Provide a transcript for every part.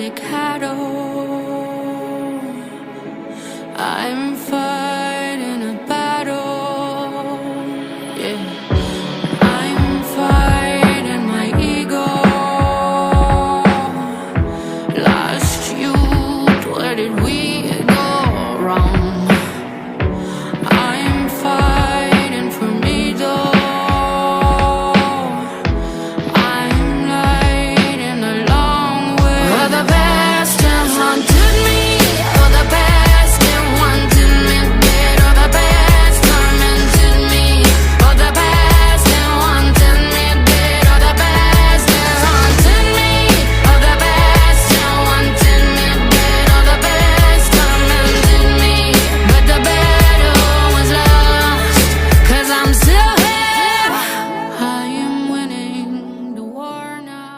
a cattle. I'm fighting a battle, yeah. I'm fighting my ego. Last youth, where did we go wrong? I'm fighting for me though. I'm lighting a long way. For the past that haunted me, for the past that wanted me dead, for the past tormented me, for the past that wanted me dead, for the past that haunted me, for the past that wanted me dead, for the past tormented me. But the battle was lost, 'cause I'm still here. I am winning the war now.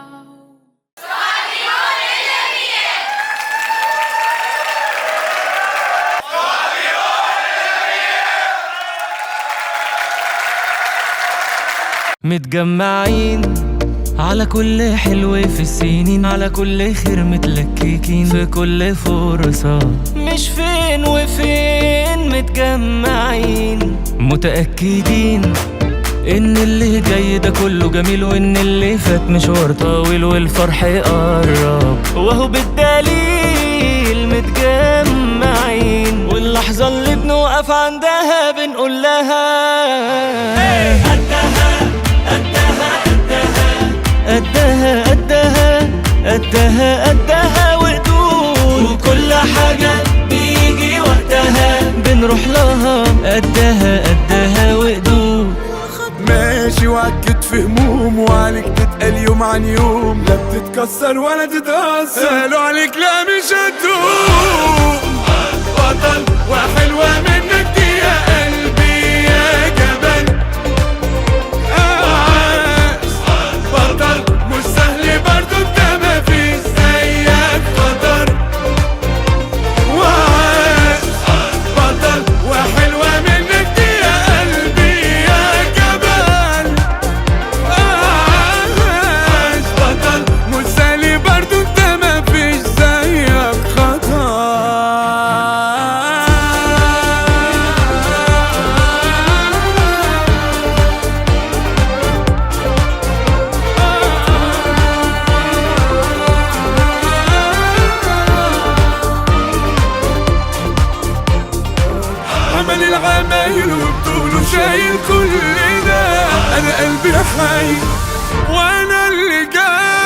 متجمعين على كل حلو في السنين، على كل خير متلككين في كل فرصة، مش فين وفين متجمعين متأكدين إن اللي جاي ده كله جميل، وإن اللي فات مشوار طويل والفرح قرب، وهو بالدليل متجمعين، واللحظة اللي بنوقف عندها بنقول لها قدها قدها قدها قدها وقدود، وكل حاجة بيجي وقتها بنروح لها قدها قدها وقدود. ماشي وعكت في هموم، وعليك تتقل يوم عن يوم، لا بتتكسر ولا تتأثر، قالوا عليك لا مش هتدوم. بطل وحلوة منك دي يا قلبي يا جبل، بطل مش سهل برضو انت مفيش زيك خطر، بطل وحلوة منك دي يا قلبي يا جبل، بطل مش سهل برضو انت مفيش زيك خطر. عمل العمايل وبطوله شايل كل ده، انا قلبي حي وانا اللي جاي.